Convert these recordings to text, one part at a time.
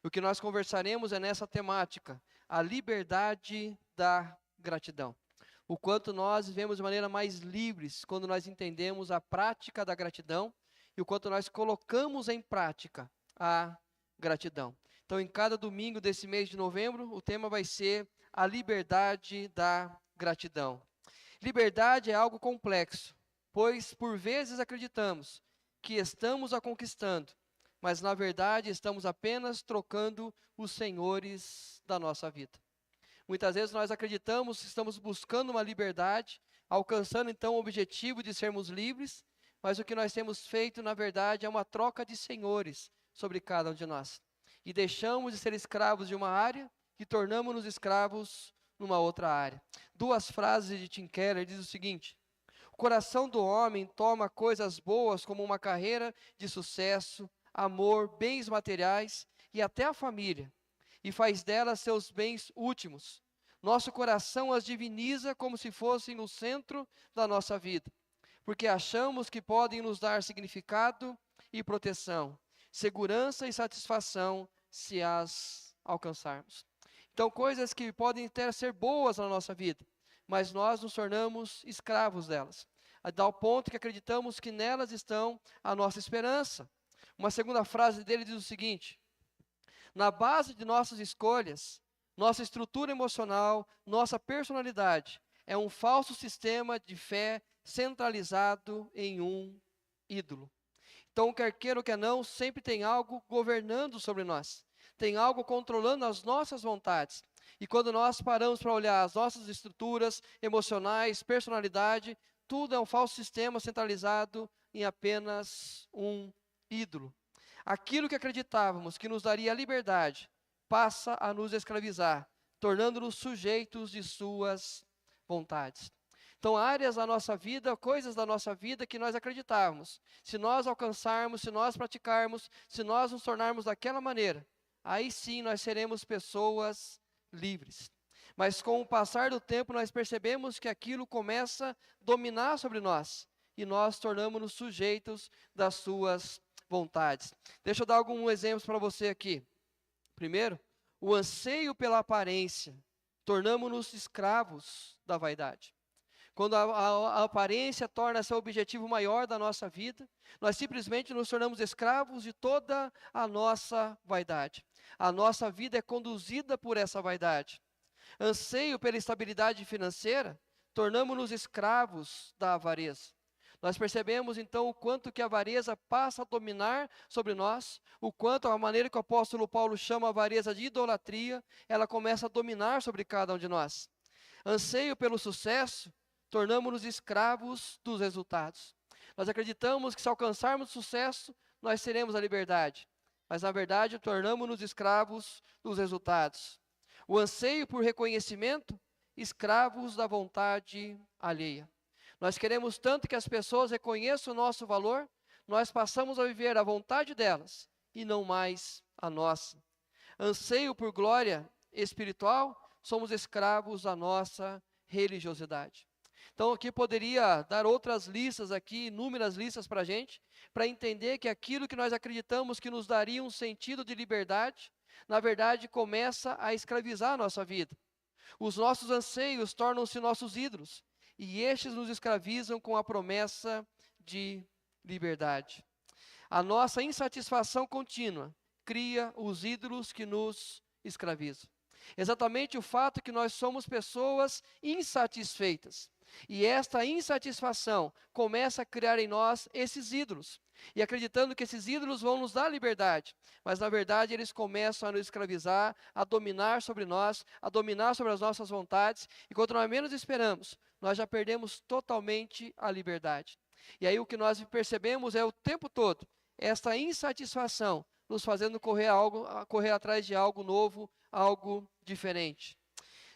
O que nós conversaremos é nessa temática, a liberdade da gratidão. O quanto nós vivemos de maneira mais livres quando nós entendemos a prática da gratidão e o quanto nós colocamos em prática a gratidão. Então, em cada domingo desse mês de novembro, o tema vai ser a liberdade da gratidão. Liberdade é algo complexo, pois por vezes acreditamos que estamos a conquistando, mas na verdade estamos apenas trocando os senhores da nossa vida. Muitas vezes nós acreditamos que estamos buscando uma liberdade, alcançando então o objetivo de sermos livres, mas o que nós temos feito, na verdade, é uma troca de senhores sobre cada um de nós. E deixamos de ser escravos de uma área e tornamos-nos escravos numa outra área. Duas frases de Tim Keller diz o seguinte: o coração do homem toma coisas boas como uma carreira de sucesso, amor, bens materiais e até a família, e faz delas seus bens últimos. Nosso coração as diviniza como se fossem no centro da nossa vida, porque achamos que podem nos dar significado e proteção, segurança e satisfação se as alcançarmos. Então, coisas que podem até ser boas na nossa vida, mas nós nos tornamos escravos delas, a tal ponto que acreditamos que nelas estão a nossa esperança. Uma segunda frase dele diz o seguinte: na base de nossas escolhas, nossa estrutura emocional, nossa personalidade, é um falso sistema de fé centralizado em um ídolo. Então, quer queira ou quer não, sempre tem algo governando sobre nós. Tem algo controlando as nossas vontades. E quando nós paramos para olhar as nossas estruturas emocionais, personalidade, tudo é um falso sistema centralizado em apenas um ídolo. Aquilo que acreditávamos que nos daria a liberdade, passa a nos escravizar, tornando-nos sujeitos de suas vontades. Então, áreas da nossa vida, coisas da nossa vida que nós acreditávamos, se nós alcançarmos, se nós praticarmos, se nós nos tornarmos daquela maneira, aí sim nós seremos pessoas livres. Mas com o passar do tempo nós percebemos que aquilo começa a dominar sobre nós e nós tornamos-nos sujeitos das suas vontades. Deixa eu dar alguns exemplos para você aqui. Primeiro, o anseio pela aparência, tornamos-nos escravos da vaidade. Quando a aparência torna-se o objetivo maior da nossa vida, nós simplesmente nos tornamos escravos de toda a nossa vaidade. A nossa vida é conduzida por essa vaidade. Anseio pela estabilidade financeira, tornamos-nos escravos da avareza. Nós percebemos então o quanto que a avareza passa a dominar sobre nós, o quanto a maneira que o apóstolo Paulo chama a avareza de idolatria, ela começa a dominar sobre cada um de nós. Anseio pelo sucesso, tornamos-nos escravos dos resultados. Nós acreditamos que se alcançarmos sucesso, nós teremos a liberdade. Mas na verdade, tornamos-nos escravos dos resultados. O anseio por reconhecimento, escravos da vontade alheia. Nós queremos tanto que as pessoas reconheçam o nosso valor, nós passamos a viver a vontade delas e não mais a nossa. Anseio por glória espiritual, somos escravos da nossa religiosidade. Então aqui poderia dar outras listas aqui, inúmeras listas para a gente, para entender que aquilo que nós acreditamos que nos daria um sentido de liberdade, na verdade começa a escravizar a nossa vida. Os nossos anseios tornam-se nossos ídolos, e estes nos escravizam com a promessa de liberdade. A nossa insatisfação contínua cria os ídolos que nos escravizam. Exatamente o fato que nós somos pessoas insatisfeitas. E esta insatisfação começa a criar em nós esses ídolos. E acreditando que esses ídolos vão nos dar liberdade. Mas na verdade eles começam a nos escravizar, a dominar sobre nós, a dominar sobre as nossas vontades. E quando nós menos esperamos, nós já perdemos totalmente a liberdade. E aí o que nós percebemos é o tempo todo, esta insatisfação nos fazendo correr atrás de algo novo, algo diferente.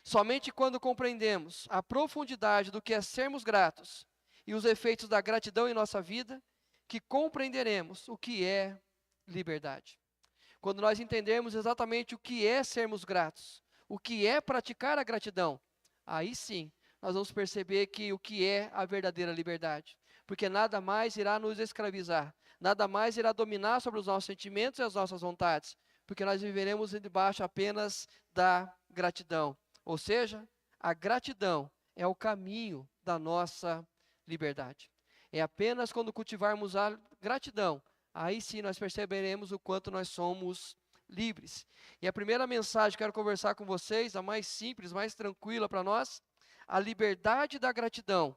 Somente quando compreendemos a profundidade do que é sermos gratos e os efeitos da gratidão em nossa vida, que compreenderemos o que é liberdade. Quando nós entendermos exatamente o que é sermos gratos, o que é praticar a gratidão, aí sim nós vamos perceber que o que é a verdadeira liberdade. Porque nada mais irá nos escravizar, nada mais irá dominar sobre os nossos sentimentos e as nossas vontades, porque nós viveremos debaixo apenas da gratidão. Ou seja, a gratidão é o caminho da nossa liberdade. É apenas quando cultivarmos a gratidão, aí sim nós perceberemos o quanto nós somos livres. E a primeira mensagem que quero conversar com vocês, a mais simples, mais tranquila para nós, a liberdade da gratidão,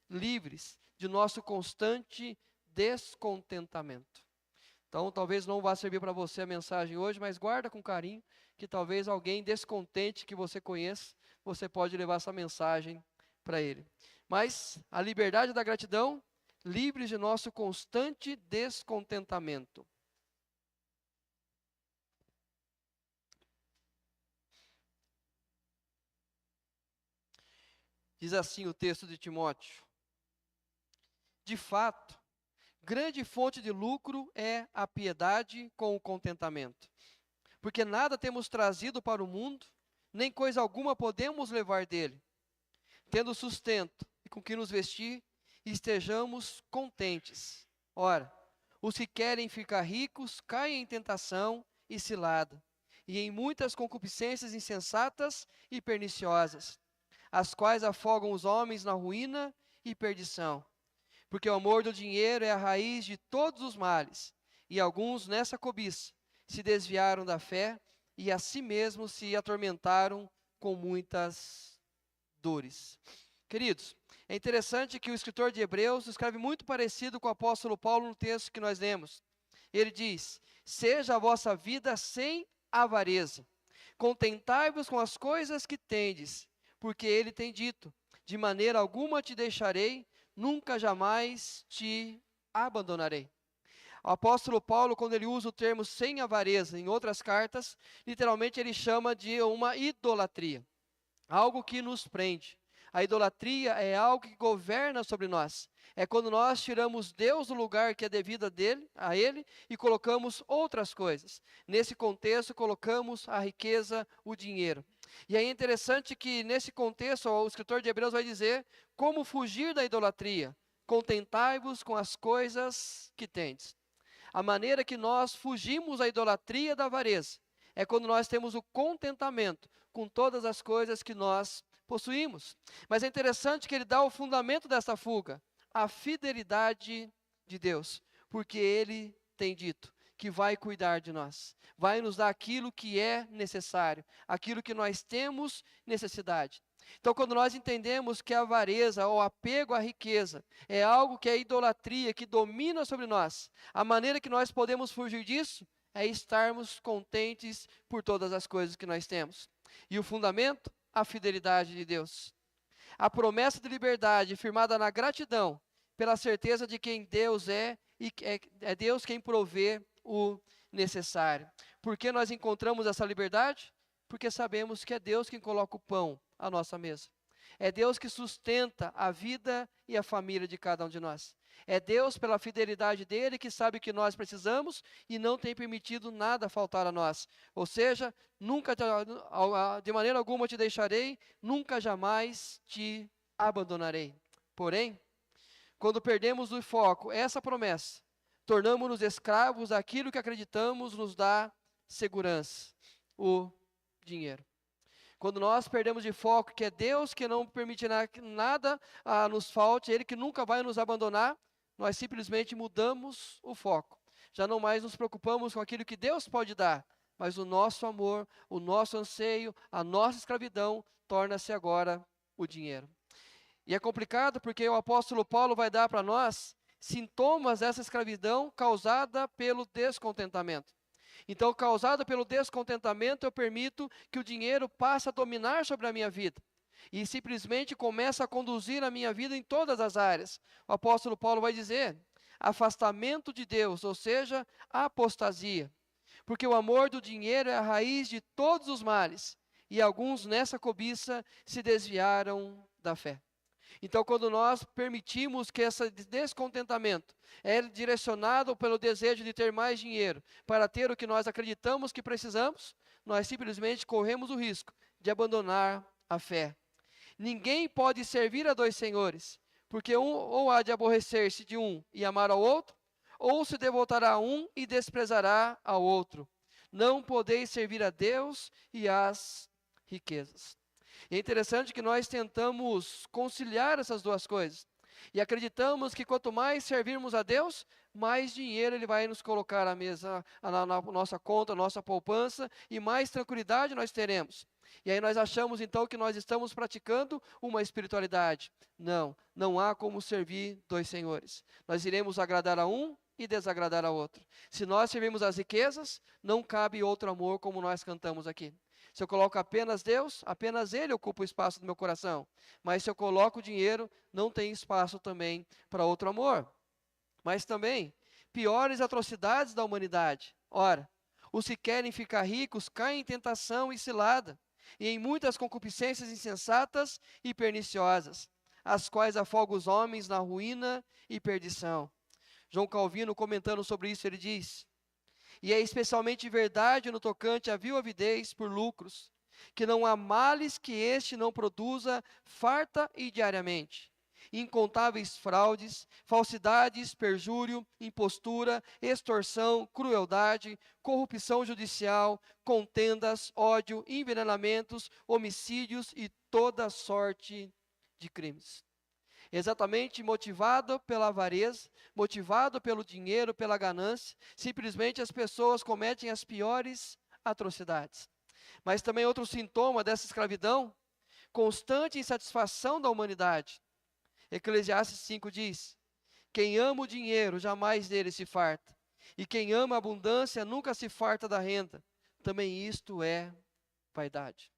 livres de nosso constante descontentamento. Então, talvez não vá servir para você a mensagem hoje, mas guarda com carinho, que talvez alguém descontente que você conheça, você pode levar essa mensagem para ele. Mas a liberdade da gratidão, livres de nosso constante descontentamento. Diz assim o texto de Timóteo: de fato, grande fonte de lucro é a piedade com o contentamento. Porque nada temos trazido para o mundo, nem coisa alguma podemos levar dele. Tendo sustento e com que nos vestir, estejamos contentes. Ora, os que querem ficar ricos caem em tentação e cilada, e em muitas concupiscências insensatas e perniciosas, as quais afogam os homens na ruína e perdição. Porque o amor do dinheiro é a raiz de todos os males, e alguns nessa cobiça se desviaram da fé e a si mesmos se atormentaram com muitas dores. Queridos, é interessante que o escritor de Hebreus escreve muito parecido com o apóstolo Paulo no texto que nós lemos. Ele diz: seja a vossa vida sem avareza, contentai-vos com as coisas que tendes, porque ele tem dito: de maneira alguma te deixarei, nunca jamais te abandonarei. O apóstolo Paulo, quando ele usa o termo sem avareza em outras cartas, literalmente ele chama de uma idolatria, algo que nos prende. A idolatria é algo que governa sobre nós. É quando nós tiramos Deus do lugar que é devido a Ele e colocamos outras coisas. Nesse contexto, colocamos a riqueza, o dinheiro. E aí é interessante que nesse contexto, o escritor de Hebreus vai dizer como fugir da idolatria. Contentai-vos com as coisas que tendes. A maneira que nós fugimos à idolatria da avareza é quando nós temos o contentamento com todas as coisas que nós possuímos. Mas é interessante que ele dá o fundamento dessa fuga, a fidelidade de Deus, porque ele tem dito que vai cuidar de nós, vai nos dar aquilo que é necessário, aquilo que nós temos necessidade. Então, quando nós entendemos que a avareza ou apego à riqueza é algo que é idolatria, que domina sobre nós, a maneira que nós podemos fugir disso é estarmos contentes por todas as coisas que nós temos. E o fundamento? A fidelidade de Deus. A promessa de liberdade firmada na gratidão, pela certeza de quem Deus é, e é Deus quem provê o necessário. Por que nós encontramos essa liberdade? Porque sabemos que é Deus quem coloca o pão à nossa mesa. É Deus que sustenta a vida e a família de cada um de nós. É Deus, pela fidelidade dele, que sabe que nós precisamos e não tem permitido nada faltar a nós. Ou seja, nunca, de maneira alguma te deixarei, nunca jamais te abandonarei. Porém, quando perdemos o foco, essa promessa, tornamos-nos escravos daquilo que acreditamos nos dá segurança, o dinheiro. Quando nós perdemos de foco que é Deus que não permitirá que nada nos falte, Ele que nunca vai nos abandonar, nós simplesmente mudamos o foco. Já não mais nos preocupamos com aquilo que Deus pode dar, mas o nosso amor, o nosso anseio, a nossa escravidão torna-se agora o dinheiro. E é complicado porque o apóstolo Paulo vai dar para nós sintomas dessa escravidão causada pelo descontentamento. Então, causado pelo descontentamento, eu permito que o dinheiro passe a dominar sobre a minha vida. E simplesmente começa a conduzir a minha vida em todas as áreas. O apóstolo Paulo vai dizer, afastamento de Deus, ou seja, apostasia. Porque o amor do dinheiro é a raiz de todos os males. E alguns nessa cobiça se desviaram da fé. Então, quando nós permitimos que esse descontentamento é direcionado pelo desejo de ter mais dinheiro para ter o que nós acreditamos que precisamos, nós simplesmente corremos o risco de abandonar a fé. Ninguém pode servir a dois senhores, porque um ou há de aborrecer-se de um e amar ao outro, ou se devotará a um e desprezará ao outro. Não podeis servir a Deus e às riquezas. É interessante que nós tentamos conciliar essas duas coisas. E acreditamos que quanto mais servirmos a Deus, mais dinheiro Ele vai nos colocar à mesa, na nossa conta, na nossa poupança, e mais tranquilidade nós teremos. E aí nós achamos então que nós estamos praticando uma espiritualidade. Não, não há como servir dois senhores. Nós iremos agradar a um e desagradar a outro. Se nós servimos as riquezas, não cabe outro amor como nós cantamos aqui. Se eu coloco apenas Deus, apenas Ele ocupa o espaço do meu coração. Mas se eu coloco o dinheiro, não tem espaço também para outro amor. Mas também, piores atrocidades da humanidade. Ora, os que querem ficar ricos caem em tentação e cilada, e em muitas concupiscências insensatas e perniciosas, as quais afogam os homens na ruína e perdição. João Calvino, comentando sobre isso, ele diz: e é especialmente verdade no tocante à vil avidez por lucros, que não há males que este não produza farta e diariamente. Incontáveis fraudes, falsidades, perjúrio, impostura, extorsão, crueldade, corrupção judicial, contendas, ódio, envenenamentos, homicídios e toda sorte de crimes. Exatamente motivado pela avareza, motivado pelo dinheiro, pela ganância, simplesmente as pessoas cometem as piores atrocidades. Mas também outro sintoma dessa escravidão, constante insatisfação da humanidade. Eclesiastes 5 diz: quem ama o dinheiro jamais dele se farta, e quem ama a abundância nunca se farta da renda. Também isto é vaidade.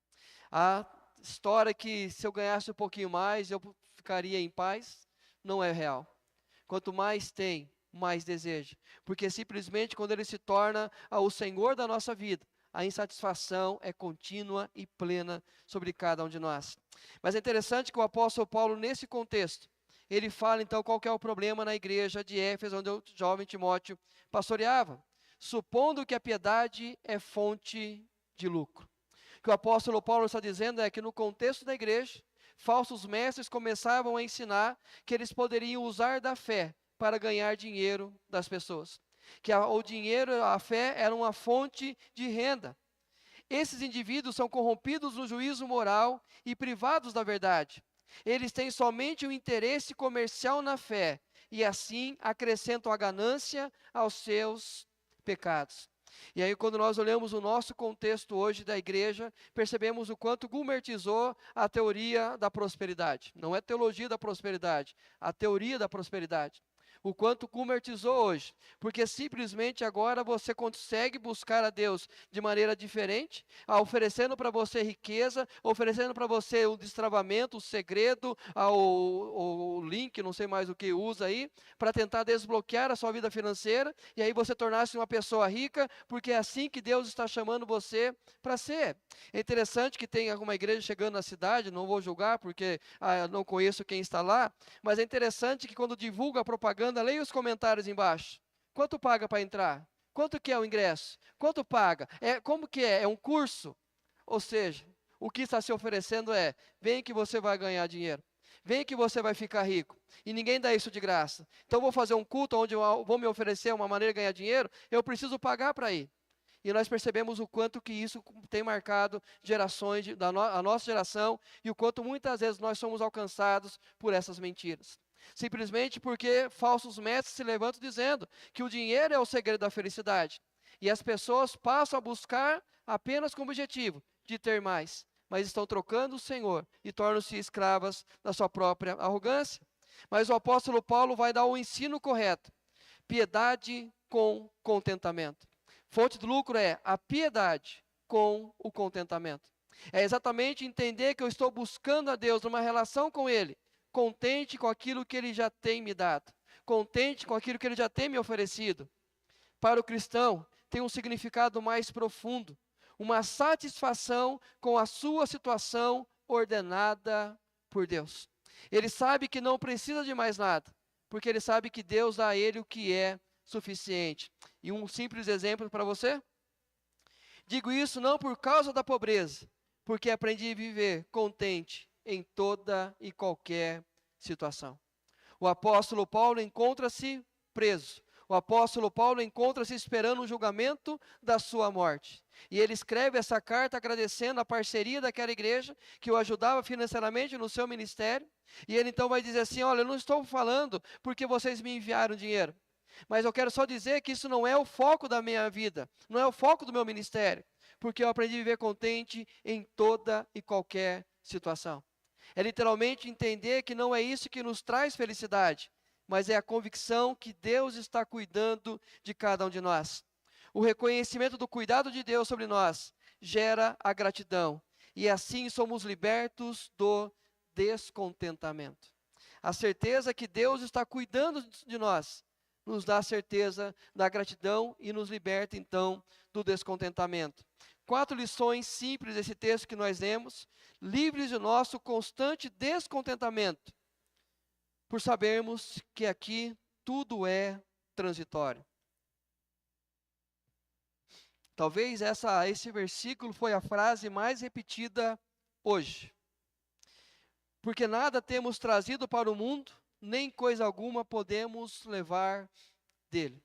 A história que se eu ganhasse um pouquinho mais, eu ficaria em paz, não é real. Quanto mais tem, mais deseja. Porque simplesmente quando ele se torna o Senhor da nossa vida, a insatisfação é contínua e plena sobre cada um de nós. Mas é interessante que o apóstolo Paulo, nesse contexto, ele fala então qual que é o problema na igreja de Éfeso, onde o jovem Timóteo pastoreava. Supondo que a piedade é fonte de lucro. O que o apóstolo Paulo está dizendo é que no contexto da igreja, falsos mestres começavam a ensinar que eles poderiam usar da fé para ganhar dinheiro das pessoas. Que o dinheiro, a fé, era uma fonte de renda. Esses indivíduos são corrompidos no juízo moral e privados da verdade. Eles têm somente um interesse comercial na fé e assim acrescentam a ganância aos seus pecados. E aí, quando nós olhamos o nosso contexto hoje da igreja, percebemos o quanto gourmetizou a teoria da prosperidade. Não é teologia da prosperidade, a teoria da prosperidade. O quanto gourmetizou hoje, porque simplesmente agora você consegue buscar a Deus de maneira diferente, oferecendo para você riqueza, oferecendo para você o destravamento, o segredo, o link, não sei mais o que usa aí, para tentar desbloquear a sua vida financeira, e aí você tornar-se uma pessoa rica, porque é assim que Deus está chamando você para ser. É interessante que tem alguma igreja chegando na cidade, não vou julgar, porque eu não conheço quem está lá, mas é interessante que quando divulga a propaganda, leia os comentários embaixo. Quanto paga para entrar? Quanto que é o ingresso? Quanto paga? Como que é? É um curso? Ou seja, o que está se oferecendo é: vem que você vai ganhar dinheiro. Vem que você vai ficar rico. E ninguém dá isso de graça. Então vou fazer um culto onde eu vou me oferecer uma maneira de ganhar dinheiro, eu preciso pagar para ir. E nós percebemos o quanto que isso tem marcado gerações, a nossa geração, e o quanto muitas vezes nós somos alcançados por essas mentiras. Simplesmente porque falsos mestres se levantam dizendo que o dinheiro é o segredo da felicidade. E as pessoas passam a buscar apenas com o objetivo de ter mais, mas estão trocando o Senhor e tornam-se escravas da sua própria arrogância. Mas o apóstolo Paulo vai dar o ensino correto: piedade com contentamento. Fonte de lucro é a piedade com o contentamento. É exatamente entender que eu estou buscando a Deus numa relação com Ele, contente com aquilo que Ele já tem me dado, contente com aquilo que Ele já tem me oferecido. Para o cristão, tem um significado mais profundo, uma satisfação com a sua situação ordenada por Deus. Ele sabe que não precisa de mais nada, porque ele sabe que Deus dá a ele o que é suficiente. E um simples exemplo para você: digo isso não por causa da pobreza, porque aprendi a viver contente em toda e qualquer situação. O apóstolo Paulo encontra-se preso. O apóstolo Paulo encontra-se esperando o julgamento da sua morte. E ele escreve essa carta agradecendo a parceria daquela igreja que o ajudava financeiramente no seu ministério. E ele então vai dizer assim: olha, eu não estou falando porque vocês me enviaram dinheiro, mas eu quero só dizer que isso não é o foco da minha vida, não é o foco do meu ministério, porque eu aprendi a viver contente em toda e qualquer situação. É literalmente entender que não é isso que nos traz felicidade, mas é a convicção que Deus está cuidando de cada um de nós. O reconhecimento do cuidado de Deus sobre nós gera a gratidão, e assim somos libertos do descontentamento. A certeza que Deus está cuidando de nós nos dá a certeza da gratidão e nos liberta então do descontentamento. 4 lições simples desse texto que nós lemos, livres do nosso constante descontentamento, por sabermos que aqui tudo é transitório. Talvez esse versículo foi a frase mais repetida hoje. Porque nada temos trazido para o mundo, nem coisa alguma podemos levar dele.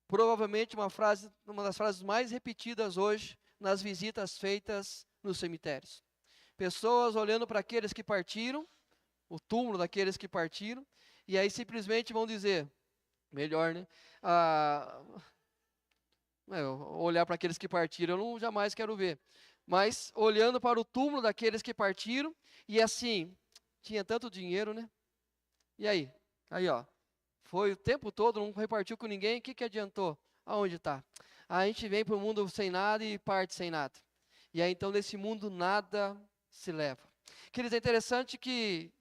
Provavelmente uma das frases mais repetidas hoje nas visitas feitas nos cemitérios. Pessoas olhando para aqueles que partiram, o túmulo daqueles que partiram, e aí simplesmente vão dizer, melhor, né? Olhar para aqueles que partiram, eu jamais quero ver. Mas olhando para o túmulo daqueles que partiram, e assim, tinha tanto dinheiro, né? E aí? Aí, ó, foi o tempo todo, não repartiu com ninguém, o que adiantou? Aonde está? A gente vem para o mundo sem nada e parte sem nada. E aí, então, nesse mundo, nada se leva. Queridos, é interessante que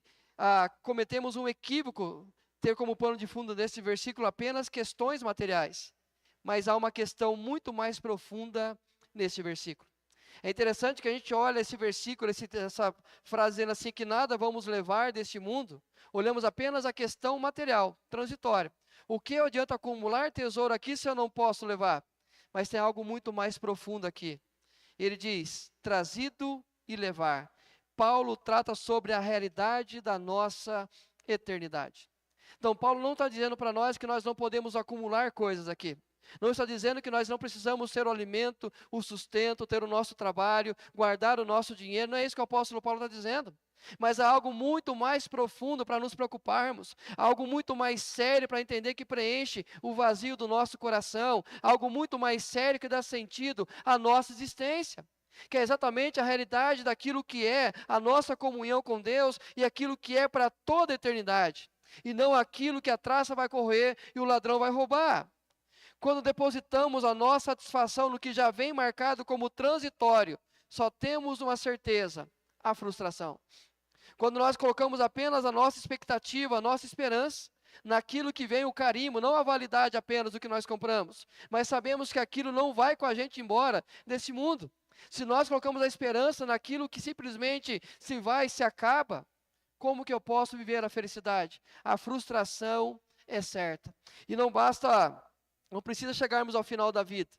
cometemos um equívoco, ter como pano de fundo desse versículo apenas questões materiais. Mas há uma questão muito mais profunda nesse versículo. É interessante que a gente olha esse versículo, essa frase dizendo assim, que nada vamos levar deste mundo, olhamos apenas a questão material, transitória. O que adianta acumular tesouro aqui se eu não posso levar? Mas tem algo muito mais profundo aqui. Ele diz, trazido e levar. Paulo trata sobre a realidade da nossa eternidade. Então, Paulo não está dizendo para nós que nós não podemos acumular coisas aqui. Não está dizendo que nós não precisamos ter o alimento, o sustento, ter o nosso trabalho, guardar o nosso dinheiro. Não é isso que o apóstolo Paulo está dizendo. Mas há algo muito mais profundo para nos preocuparmos, algo muito mais sério para entender que preenche o vazio do nosso coração, algo muito mais sério que dá sentido à nossa existência, que é exatamente a realidade daquilo que é a nossa comunhão com Deus e aquilo que é para toda a eternidade, e não aquilo que a traça vai correr e o ladrão vai roubar. Quando depositamos a nossa satisfação no que já vem marcado como transitório, só temos uma certeza: a frustração. Quando nós colocamos apenas a nossa expectativa, a nossa esperança, naquilo que vem o carimbo, não a validade apenas do que nós compramos, mas sabemos que aquilo não vai com a gente embora desse mundo. Se nós colocamos a esperança naquilo que simplesmente se vai, se acaba, como que eu posso viver a felicidade? A frustração é certa. E não precisa chegarmos ao final da vida.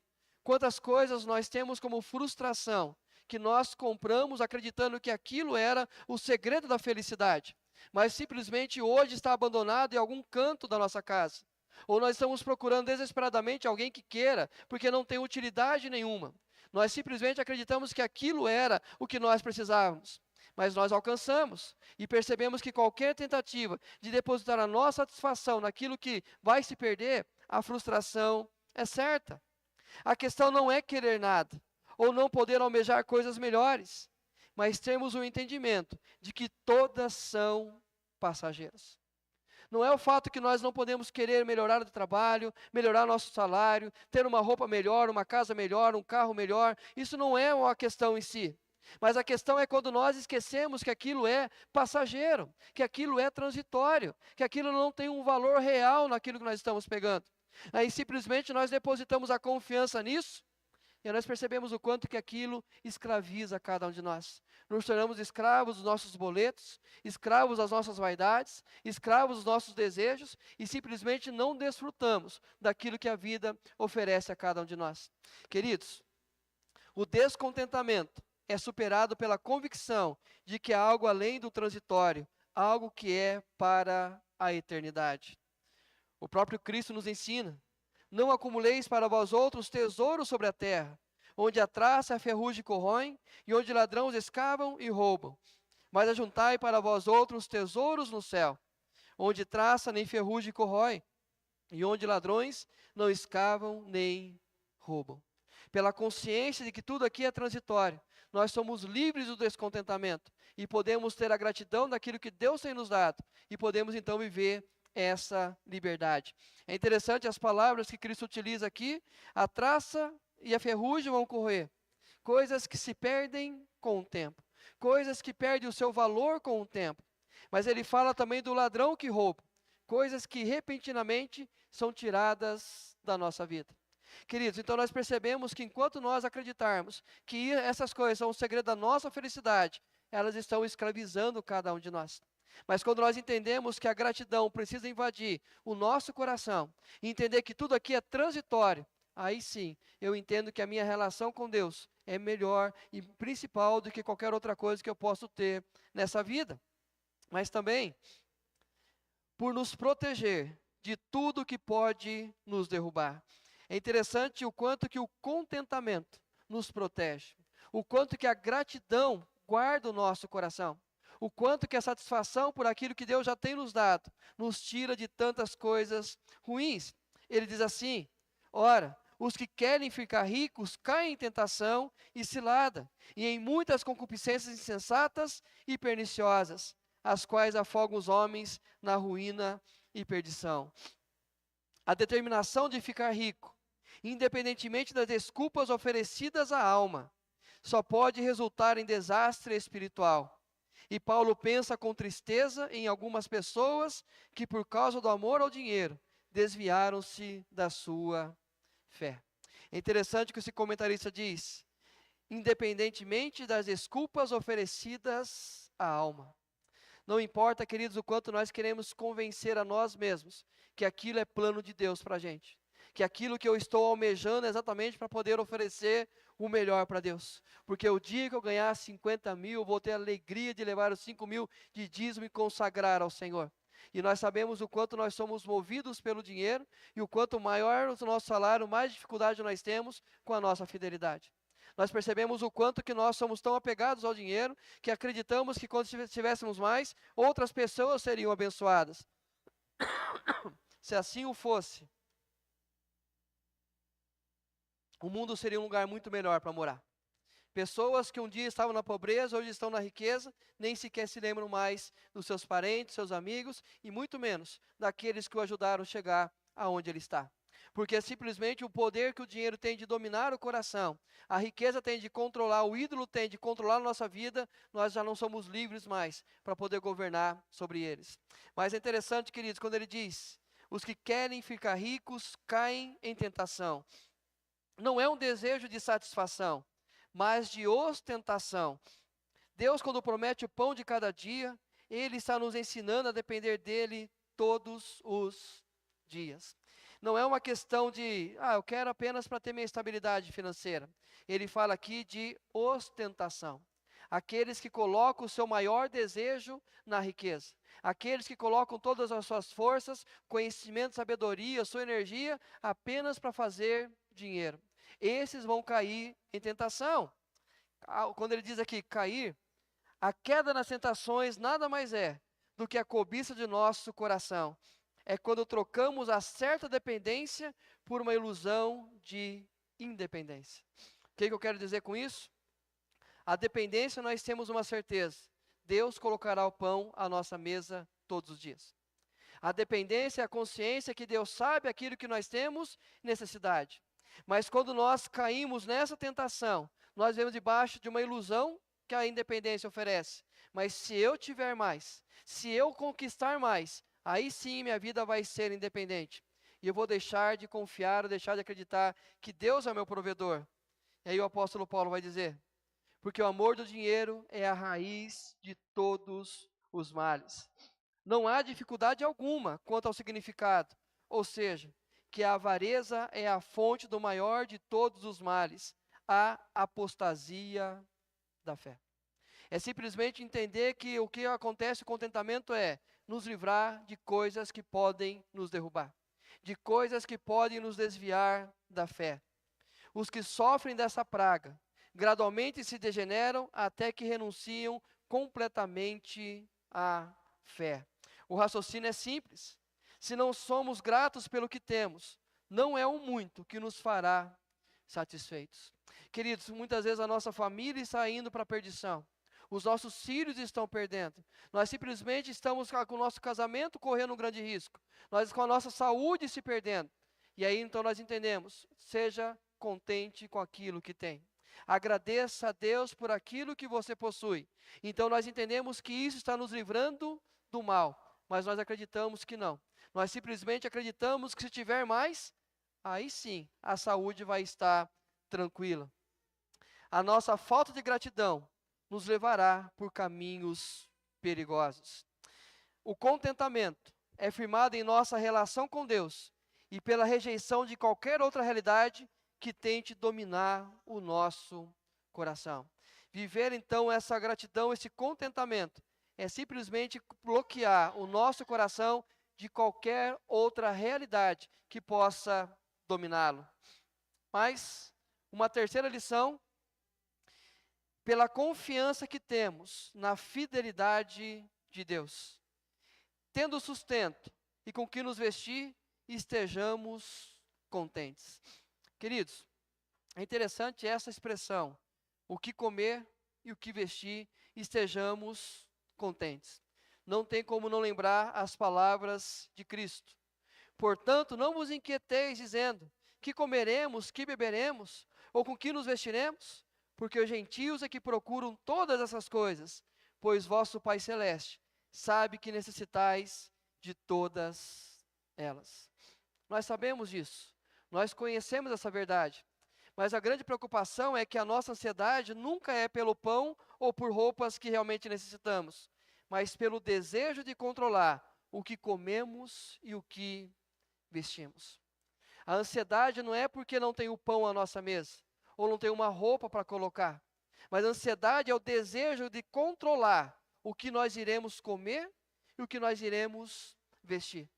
Quantas coisas nós temos como frustração, que nós compramos acreditando que aquilo era o segredo da felicidade, mas simplesmente hoje está abandonado em algum canto da nossa casa. Ou nós estamos procurando desesperadamente alguém que queira, porque não tem utilidade nenhuma. Nós simplesmente acreditamos que aquilo era o que nós precisávamos. Mas nós alcançamos e percebemos que qualquer tentativa de depositar a nossa satisfação naquilo que vai se perder, a frustração é certa. A questão não é querer nada, ou não poder almejar coisas melhores, mas termos o entendimento de que todas são passageiras. Não é o fato que nós não podemos querer melhorar o trabalho, melhorar nosso salário, ter uma roupa melhor, uma casa melhor, um carro melhor. Isso não é uma questão em si. Mas a questão é quando nós esquecemos que aquilo é passageiro, que aquilo é transitório, que aquilo não tem um valor real naquilo que nós estamos pegando. Aí simplesmente nós depositamos a confiança nisso, e aí nós percebemos o quanto que aquilo escraviza cada um de nós. Nos tornamos escravos dos nossos boletos, escravos das nossas vaidades, escravos dos nossos desejos, e simplesmente não desfrutamos daquilo que a vida oferece a cada um de nós. Queridos, o descontentamento é superado pela convicção de que há algo além do transitório, algo que é para a eternidade. O próprio Cristo nos ensina: não acumuleis para vós outros tesouros sobre a terra, onde a traça e a ferrugem corroem, e onde ladrões escavam e roubam. Mas ajuntai para vós outros tesouros no céu, onde traça nem ferrugem corrói, e onde ladrões não escavam nem roubam. Pela consciência de que tudo aqui é transitório, nós somos livres do descontentamento e podemos ter a gratidão daquilo que Deus tem nos dado e podemos então viver essa liberdade. É interessante as palavras que Cristo utiliza aqui: a traça e a ferrugem vão correr, coisas que se perdem com o tempo, coisas que perdem o seu valor com o tempo. Mas ele fala também do ladrão que rouba, coisas que repentinamente são tiradas da nossa vida. Queridos, então nós percebemos que enquanto nós acreditarmos que essas coisas são o segredo da nossa felicidade, elas estão escravizando cada um de nós. Mas quando nós entendemos que a gratidão precisa invadir o nosso coração, e entender que tudo aqui é transitório, aí sim, eu entendo que a minha relação com Deus é melhor e principal do que qualquer outra coisa que eu possa ter nessa vida. Mas também por nos proteger de tudo que pode nos derrubar. É interessante o quanto que o contentamento nos protege, o quanto que a gratidão guarda o nosso coração, o quanto que a satisfação por aquilo que Deus já tem nos dado nos tira de tantas coisas ruins. Ele diz assim: ora, os que querem ficar ricos caem em tentação e cilada, e em muitas concupiscências insensatas e perniciosas, as quais afogam os homens na ruína e perdição. A determinação de ficar rico, independentemente das desculpas oferecidas à alma, só pode resultar em desastre espiritual. E Paulo pensa com tristeza em algumas pessoas que, por causa do amor ao dinheiro, desviaram-se da sua fé. É interessante que esse comentarista diz: independentemente das desculpas oferecidas à alma. Não importa, queridos, o quanto nós queremos convencer a nós mesmos que aquilo é plano de Deus para a gente, que aquilo que eu estou almejando é exatamente para poder oferecer o melhor para Deus. Porque o dia que eu ganhar 50 mil, eu vou ter a alegria de levar os 5 mil de dízimo e consagrar ao Senhor. E nós sabemos o quanto nós somos movidos pelo dinheiro e o quanto maior o nosso salário, mais dificuldade nós temos com a nossa fidelidade. Nós percebemos o quanto que nós somos tão apegados ao dinheiro que acreditamos que quando tivéssemos mais, outras pessoas seriam abençoadas. Se assim o fosse, o mundo seria um lugar muito melhor para morar. Pessoas que um dia estavam na pobreza, hoje estão na riqueza, nem sequer se lembram mais dos seus parentes, seus amigos, e muito menos daqueles que o ajudaram a chegar aonde ele está. Porque é simplesmente o poder que o dinheiro tem de dominar o coração, a riqueza tem de controlar, o ídolo tem de controlar a nossa vida, nós já não somos livres mais para poder governar sobre eles. Mas é interessante, queridos, quando ele diz: os que querem ficar ricos caem em tentação. Não é um desejo de satisfação, mas de ostentação. Deus, quando promete o pão de cada dia, Ele está nos ensinando a depender dEle todos os dias. Não é uma questão de, eu quero apenas para ter minha estabilidade financeira. Ele fala aqui de ostentação. Aqueles que colocam o seu maior desejo na riqueza. Aqueles que colocam todas as suas forças, conhecimento, sabedoria, sua energia, apenas para fazer dinheiro. Esses vão cair em tentação. Quando ele diz aqui cair, a queda nas tentações nada mais é do que a cobiça de nosso coração. É quando trocamos a certa dependência por uma ilusão de independência. O que eu quero dizer com isso? A dependência, nós temos uma certeza: Deus colocará o pão à nossa mesa todos os dias. A dependência é a consciência que Deus sabe aquilo que nós temos necessidade. Mas quando nós caímos nessa tentação, nós vemos debaixo de uma ilusão que a independência oferece. Mas se eu tiver mais, se eu conquistar mais, aí sim minha vida vai ser independente. E eu vou deixar de confiar, deixar de acreditar que Deus é meu provedor. E aí o apóstolo Paulo vai dizer: porque o amor do dinheiro é a raiz de todos os males. Não há dificuldade alguma quanto ao significado, ou seja, que a avareza é a fonte do maior de todos os males, a apostasia da fé. É simplesmente entender que o que acontece com o contentamento é nos livrar de coisas que podem nos derrubar. de coisas que podem nos desviar da fé. Os que sofrem dessa praga gradualmente se degeneram até que renunciam completamente à fé. O raciocínio é simples. Se não somos gratos pelo que temos, não é o muito que nos fará satisfeitos. Queridos, muitas vezes a nossa família está indo para a perdição. Os nossos filhos estão perdendo. Nós simplesmente estamos com o nosso casamento correndo um grande risco. Nós com a nossa saúde se perdendo. E aí então nós entendemos, seja contente com aquilo que tem. Agradeça a Deus por aquilo que você possui. Então nós entendemos que isso está nos livrando do mal, mas nós acreditamos que não. Nós simplesmente acreditamos que se tiver mais, aí sim a saúde vai estar tranquila. A nossa falta de gratidão nos levará por caminhos perigosos. O contentamento é firmado em nossa relação com Deus e pela rejeição de qualquer outra realidade que tente dominar o nosso coração. Viver então essa gratidão, esse contentamento, é simplesmente bloquear o nosso coração de qualquer outra realidade que possa dominá-lo. Mas, uma terceira lição, pela confiança que temos na fidelidade de Deus. Tendo sustento e com que nos vestir, estejamos contentes. Queridos, é interessante essa expressão, o que comer e o que vestir, estejamos contentes. Não tem como não lembrar as palavras de Cristo. Portanto, não vos inquieteis dizendo, que comeremos, que beberemos, ou com que nos vestiremos? Porque os gentios é que procuram todas essas coisas, pois vosso Pai Celeste sabe que necessitais de todas elas. Nós sabemos disso, nós conhecemos essa verdade, mas a grande preocupação é que a nossa ansiedade nunca é pelo pão ou por roupas que realmente necessitamos, mas pelo desejo de controlar o que comemos e o que vestimos. A ansiedade não é porque não tem o pão à nossa mesa, ou não tem uma roupa para colocar, mas a ansiedade é o desejo de controlar o que nós iremos comer e o que nós iremos vestir.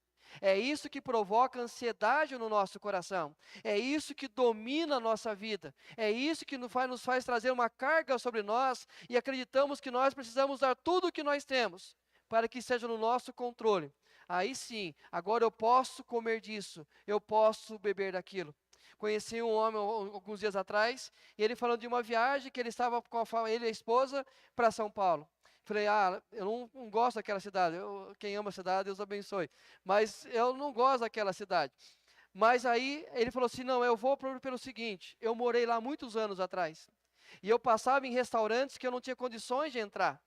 É isso que provoca ansiedade no nosso coração. É isso que domina a nossa vida. É isso que nos faz trazer uma carga sobre nós e acreditamos que nós precisamos dar tudo o que nós temos para que seja no nosso controle. Aí sim, agora eu posso comer disso, eu posso beber daquilo. Conheci um homem alguns dias atrás, e ele falando de uma viagem que ele estava com ele e a esposa para São Paulo. Falei, eu não gosto daquela cidade, quem ama a cidade, Deus abençoe. Mas eu não gosto daquela cidade. Mas aí ele falou assim, não, eu vou pelo seguinte, eu morei lá muitos anos atrás. E eu passava em restaurantes que eu não tinha condições de entrar.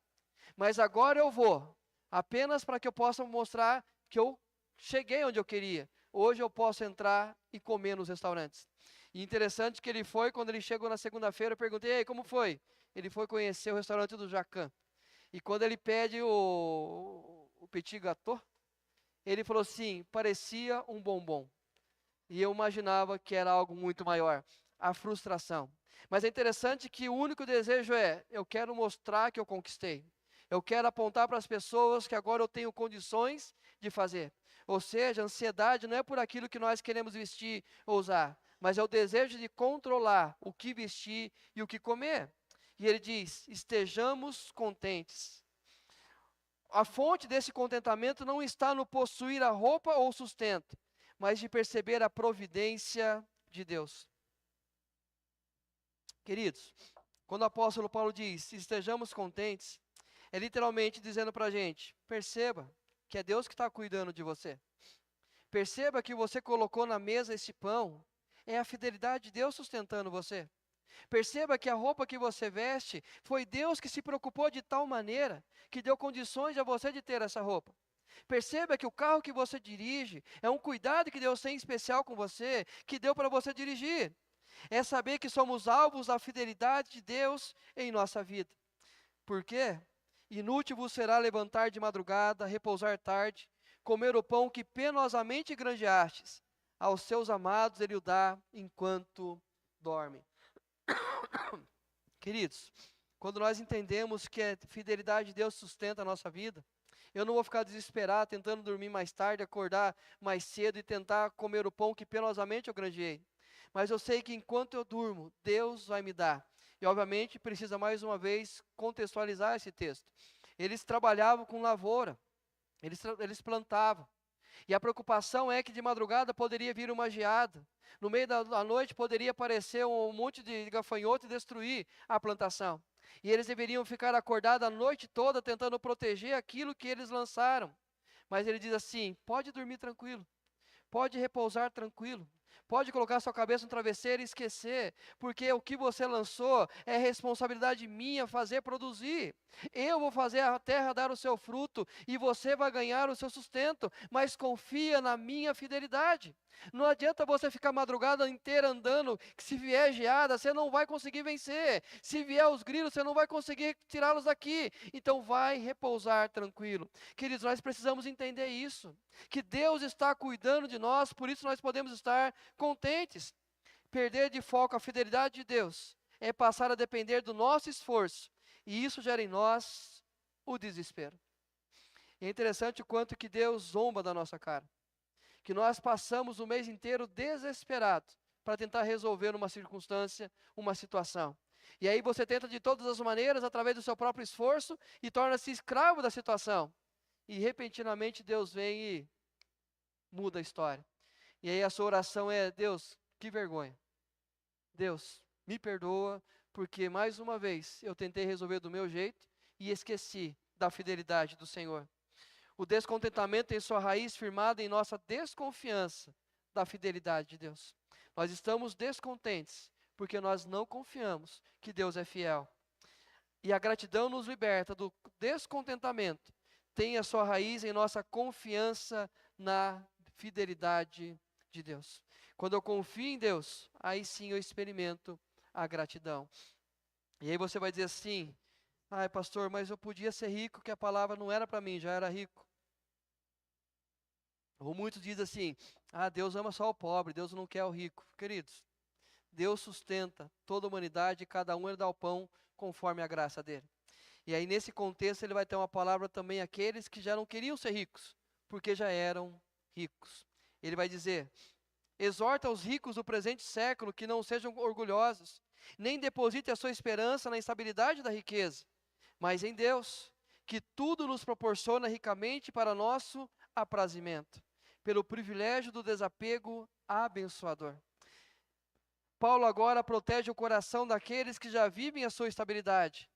Mas agora eu vou, apenas para que eu possa mostrar que eu cheguei onde eu queria. Hoje eu posso entrar e comer nos restaurantes. E interessante que ele foi, quando ele chegou na segunda-feira, eu perguntei, ei, como foi? Ele foi conhecer o restaurante do Jacan. E quando ele pede o petit gâteau, ele falou assim, parecia um bombom. E eu imaginava que era algo muito maior, a frustração. Mas é interessante que o único desejo é, eu quero mostrar que eu conquistei. Eu quero apontar para as pessoas que agora eu tenho condições de fazer. Ou seja, a ansiedade não é por aquilo que nós queremos vestir ou usar, mas é o desejo de controlar o que vestir e o que comer. E ele diz, estejamos contentes. A fonte desse contentamento não está no possuir a roupa ou o sustento, mas de perceber a providência de Deus. Queridos, quando o apóstolo Paulo diz, estejamos contentes, é literalmente dizendo para a gente, perceba que é Deus que está cuidando de você. Perceba que você colocou na mesa esse pão, é a fidelidade de Deus sustentando você. Perceba que a roupa que você veste, foi Deus que se preocupou de tal maneira, que deu condições a você de ter essa roupa. Perceba que o carro que você dirige, é um cuidado que Deus tem especial com você, que deu para você dirigir. É saber que somos alvos da fidelidade de Deus em nossa vida. Por quê? Inútil vos será levantar de madrugada, repousar tarde, comer o pão que penosamente granjeastes. Aos seus amados ele o dá enquanto dorme. Queridos, quando nós entendemos que a fidelidade de Deus sustenta a nossa vida, Eu não vou ficar desesperado, tentando dormir mais tarde, acordar mais cedo e tentar comer o pão que penosamente eu granjeei. Mas eu sei que enquanto eu durmo, Deus vai me dar. E obviamente precisa mais uma vez contextualizar esse texto. Eles trabalhavam com lavoura, eles plantavam. E a preocupação é que de madrugada poderia vir uma geada. No meio da noite poderia aparecer um monte de gafanhoto e destruir a plantação. E eles deveriam ficar acordados a noite toda tentando proteger aquilo que eles lançaram. Mas ele diz assim: pode dormir tranquilo, pode repousar tranquilo. Pode colocar sua cabeça no travesseiro e esquecer, porque o que você lançou é responsabilidade minha fazer produzir. Eu vou fazer a terra dar o seu fruto e você vai ganhar o seu sustento, mas confia na minha fidelidade. Não adianta você ficar a madrugada inteira andando, que se vier geada, você não vai conseguir vencer. Se vier os grilos, você não vai conseguir tirá-los daqui. Então vai repousar tranquilo. Queridos, nós precisamos entender isso, que Deus está cuidando de nós, por isso nós podemos estar contentes. Perder de foco a fidelidade de Deus é passar a depender do nosso esforço, e isso gera em nós o desespero. É interessante o quanto que Deus zomba da nossa cara, que nós passamos o mês inteiro desesperado para tentar resolver uma circunstância, uma situação. E aí você tenta de todas as maneiras, através do seu próprio esforço, e torna-se escravo da situação. E repentinamente Deus vem e muda a história. E aí a sua oração é: Deus, que vergonha. Deus, me perdoa, porque mais uma vez eu tentei resolver do meu jeito e esqueci da fidelidade do Senhor. O descontentamento tem sua raiz firmada em nossa desconfiança da fidelidade de Deus. Nós estamos descontentes porque nós não confiamos que Deus é fiel. E a gratidão nos liberta do descontentamento, tem a sua raiz em nossa confiança na fidelidade de Deus. Quando eu confio em Deus, aí sim eu experimento a gratidão. E aí você vai dizer assim: ai, pastor, mas eu podia ser rico, que a palavra não era para mim, já era rico. Ou muitos dizem assim: ah, Deus ama só o pobre, Deus não quer o rico. Queridos, Deus sustenta toda a humanidade e cada um ele dá o pão conforme a graça dele. E aí nesse contexto ele vai ter uma palavra também àqueles que já não queriam ser ricos, porque já eram ricos. Ele vai dizer: exorta os ricos do presente século que não sejam orgulhosos, nem depositem a sua esperança na instabilidade da riqueza, mas em Deus, que tudo nos proporciona ricamente para nosso aprazimento, pelo privilégio do desapego abençoador. Paulo agora protege o coração daqueles que já vivem a sua estabilidade,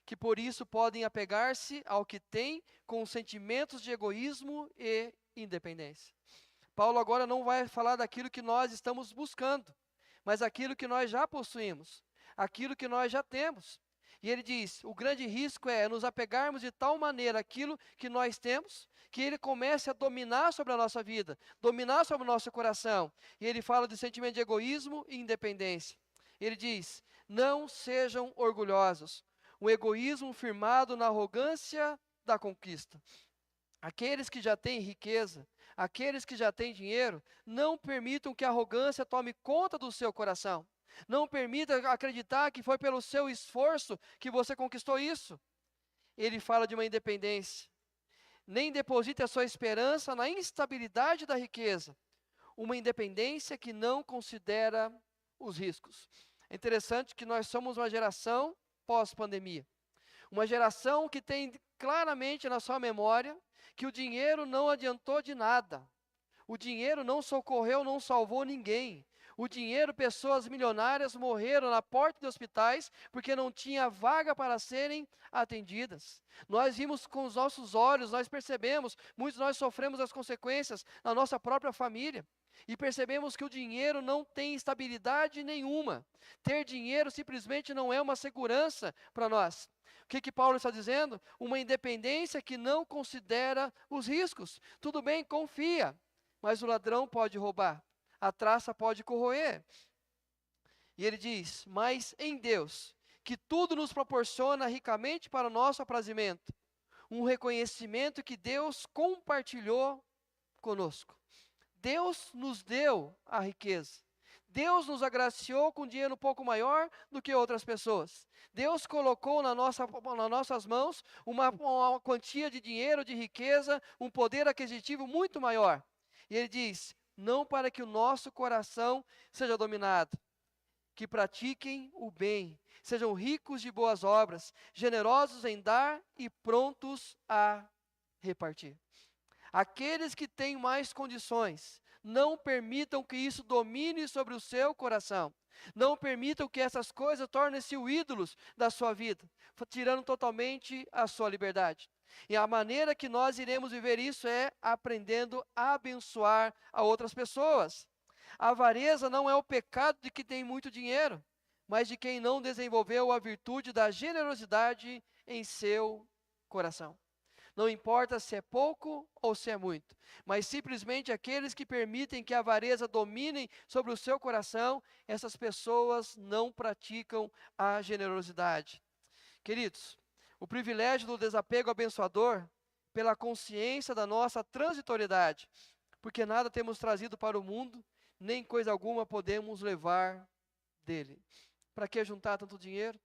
que por isso podem apegar-se ao que têm com sentimentos de egoísmo e independência. Paulo agora não vai falar daquilo que nós estamos buscando, mas aquilo que nós já possuímos, aquilo que nós já temos. E ele diz: o grande risco é nos apegarmos de tal maneira àquilo que nós temos, que ele comece a dominar sobre a nossa vida, dominar sobre o nosso coração. E ele fala de sentimento de egoísmo e independência. Ele diz: não sejam orgulhosos. Um egoísmo firmado na arrogância da conquista. Aqueles que já têm riqueza, aqueles que já têm dinheiro, não permitam que a arrogância tome conta do seu coração. Não permita acreditar que foi pelo seu esforço que você conquistou isso. Ele fala de uma independência. Nem deposite a sua esperança na instabilidade da riqueza. Uma independência que não considera os riscos. É interessante que nós somos uma geração pós-pandemia. Uma geração que tem claramente na sua memória que o dinheiro não adiantou de nada. O dinheiro não socorreu, não salvou ninguém. O dinheiro, pessoas milionárias morreram na porta de hospitais porque não tinha vaga para serem atendidas. Nós vimos com os nossos olhos, nós percebemos, muitos de nós sofremos as consequências na nossa própria família. E percebemos que o dinheiro não tem estabilidade nenhuma. Ter dinheiro simplesmente não é uma segurança para nós. O que Paulo está dizendo? Uma independência que não considera os riscos. Tudo bem, confia, mas o ladrão pode roubar, a traça pode corroer. E ele diz: mas em Deus, que tudo nos proporciona ricamente para o nosso aprazimento, um reconhecimento que Deus compartilhou conosco. Deus nos deu a riqueza. Deus nos agraciou com dinheiro um pouco maior do que outras pessoas. Deus colocou nas nossas mãos uma quantia de dinheiro, de riqueza, um poder aquisitivo muito maior. E ele diz: não para que o nosso coração seja dominado, que pratiquem o bem, sejam ricos de boas obras, generosos em dar e prontos a repartir. Aqueles que têm mais condições, não permitam que isso domine sobre o seu coração. Não permitam que essas coisas tornem-se ídolos da sua vida, tirando totalmente a sua liberdade. E a maneira que nós iremos viver isso é aprendendo a abençoar a outras pessoas. A avareza não é o pecado de quem tem muito dinheiro, mas de quem não desenvolveu a virtude da generosidade em seu coração. Não importa se é pouco ou se é muito, mas simplesmente aqueles que permitem que a avareza domine sobre o seu coração, essas pessoas não praticam a generosidade. Queridos, o privilégio do desapego abençoador, pela consciência da nossa transitoriedade, porque nada temos trazido para o mundo, nem coisa alguma podemos levar dele. Para que juntar tanto dinheiro?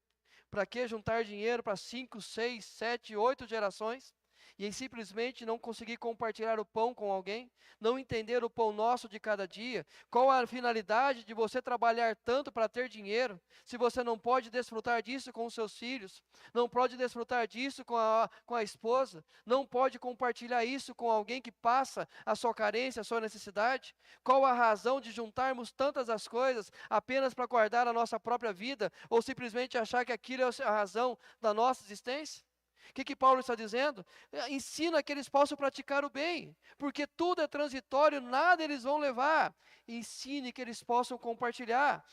Para que juntar dinheiro para 5, 6, 7, 8 gerações? E simplesmente não conseguir compartilhar o pão com alguém, não entender o pão nosso de cada dia, qual a finalidade de você trabalhar tanto para ter dinheiro, se você não pode desfrutar disso com os seus filhos, não pode desfrutar disso com a esposa, não pode compartilhar isso com alguém que passa a sua carência, a sua necessidade? Qual a razão de juntarmos tantas as coisas apenas para guardar a nossa própria vida, ou simplesmente achar que aquilo é a razão da nossa existência? O que Paulo está dizendo? Ensina que eles possam praticar o bem, porque tudo é transitório, nada eles vão levar. Ensine que eles possam compartilhar,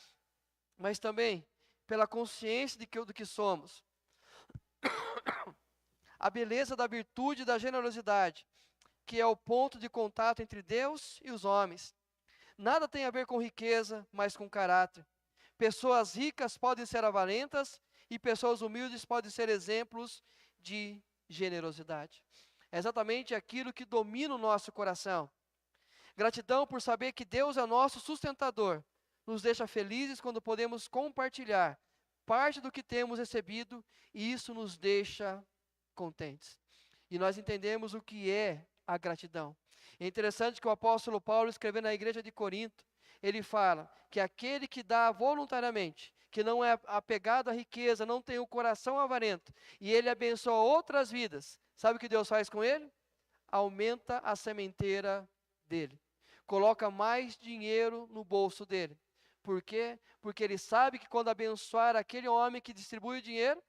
mas também pela consciência do que somos. A beleza da virtude e da generosidade, que é o ponto de contato entre Deus e os homens. Nada tem a ver com riqueza, mas com caráter. Pessoas ricas podem ser avarentas e pessoas humildes podem ser exemplos de generosidade. É exatamente aquilo que domina o nosso coração. Gratidão por saber que Deus é nosso sustentador. Nos deixa felizes quando podemos compartilhar parte do que temos recebido e isso nos deixa contentes. E nós entendemos o que é a gratidão. É interessante que o apóstolo Paulo, escrevendo na igreja de Corinto, ele fala que aquele que dá voluntariamente, que não é apegado à riqueza, não tem o coração avarento, e ele abençoa outras vidas, sabe o que Deus faz com ele? Aumenta a sementeira dele, coloca mais dinheiro no bolso dele. Por quê? Porque ele sabe que quando abençoar aquele homem que distribui o dinheiro,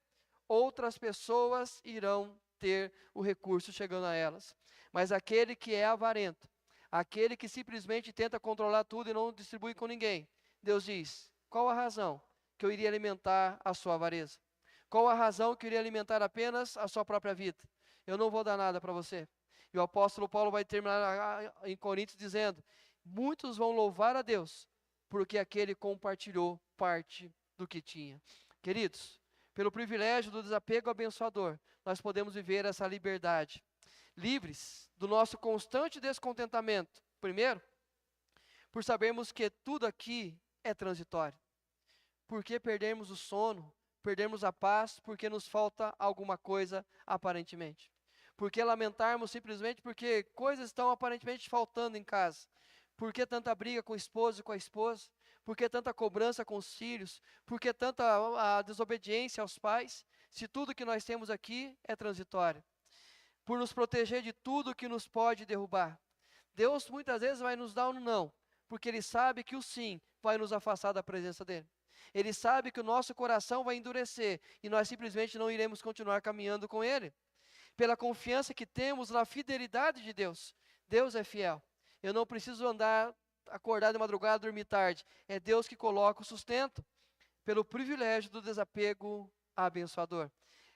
outras pessoas irão ter o recurso chegando a elas. Mas aquele que é avarento, aquele que simplesmente tenta controlar tudo e não distribui com ninguém, Deus diz: qual a razão que eu iria alimentar a sua avareza? Qual a razão que eu iria alimentar apenas a sua própria vida? Eu não vou dar nada para você. E o apóstolo Paulo vai terminar em Coríntios dizendo: muitos vão louvar a Deus, porque aquele compartilhou parte do que tinha. Queridos, pelo privilégio do desapego abençoador, nós podemos viver essa liberdade, livres do nosso constante descontentamento. Primeiro, por sabermos que tudo aqui é transitório. Por que perdermos o sono, perdermos a paz, porque nos falta alguma coisa aparentemente? Por que lamentarmos simplesmente porque coisas estão aparentemente faltando em casa? Por que tanta briga com o esposo e com a esposa? Por que tanta cobrança com os filhos? Por que tanta a desobediência aos pais? Se tudo que nós temos aqui é transitório. Por nos proteger de tudo que nos pode derrubar. Deus muitas vezes vai nos dar um não, porque Ele sabe que o sim vai nos afastar da presença dEle. Ele sabe que o nosso coração vai endurecer e nós simplesmente não iremos continuar caminhando com Ele. Pela confiança que temos na fidelidade de Deus. Deus é fiel. Eu não preciso acordar de madrugada, dormir tarde. É Deus que coloca o sustento. Pelo privilégio do desapego abençoador.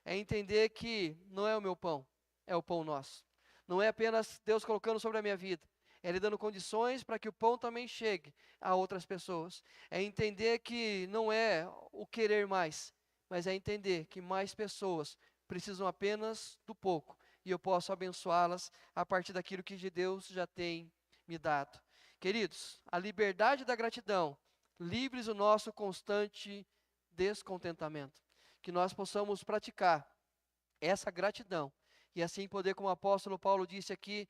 É entender que não é o meu pão, é o pão nosso. Não é apenas Deus colocando sobre a minha vida. É Ele dando condições para que o pão também chegue a outras pessoas. É entender que não é o querer mais, mas é entender que mais pessoas precisam apenas do pouco. E eu posso abençoá-las a partir daquilo que de Deus já tem me dado. Queridos, a liberdade da gratidão livres do nosso constante descontentamento. Que nós possamos praticar essa gratidão. E assim poder, como o apóstolo Paulo disse aqui,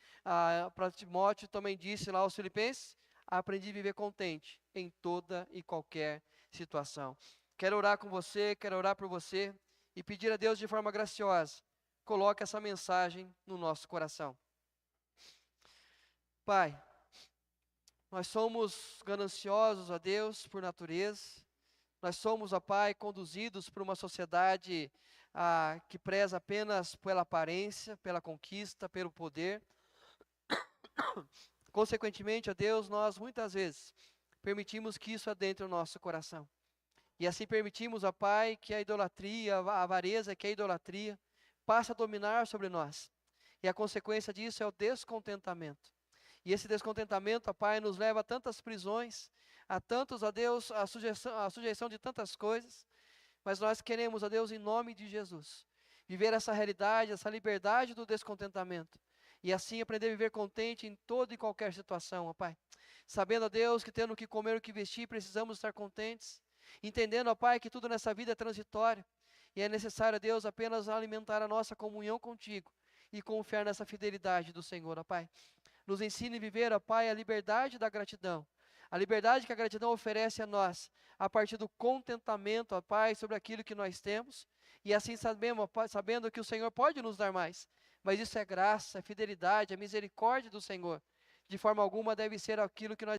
para Timóteo também disse lá aos Filipenses, aprendi a viver contente em toda e qualquer situação. Quero orar com você, quero orar por você e pedir a Deus de forma graciosa, coloque essa mensagem no nosso coração. Pai, nós somos gananciosos, ó Deus, por natureza. Nós somos, ó Pai, conduzidos por uma sociedade que preza apenas pela aparência, pela conquista, pelo poder. Consequentemente, ó Deus, nós muitas vezes permitimos que isso adentre o nosso coração. E assim permitimos, ó Pai, que a idolatria, a avareza, que a idolatria passe a dominar sobre nós. E a consequência disso é o descontentamento. E esse descontentamento, ó Pai, nos leva a tantas prisões, a tantos, ó Deus, a sujeição de tantas coisas. Mas nós queremos, ó Deus, em nome de Jesus, viver essa realidade, essa liberdade do descontentamento. E assim aprender a viver contente em toda e qualquer situação, ó Pai. Sabendo, ó Deus, que tendo o que comer, o que vestir, precisamos estar contentes. Entendendo, ó Pai, que tudo nessa vida é transitório. E é necessário, ó Deus, apenas alimentar a nossa comunhão contigo e confiar nessa fidelidade do Senhor, ó Pai. Nos ensine a viver, ó Pai, a liberdade da gratidão. A liberdade que a gratidão oferece a nós, a partir do contentamento, ó Pai, sobre aquilo que nós temos. E assim sabemos, ó Pai, sabendo que o Senhor pode nos dar mais. Mas isso é graça, é fidelidade, é misericórdia do Senhor. De forma alguma deve ser aquilo que nós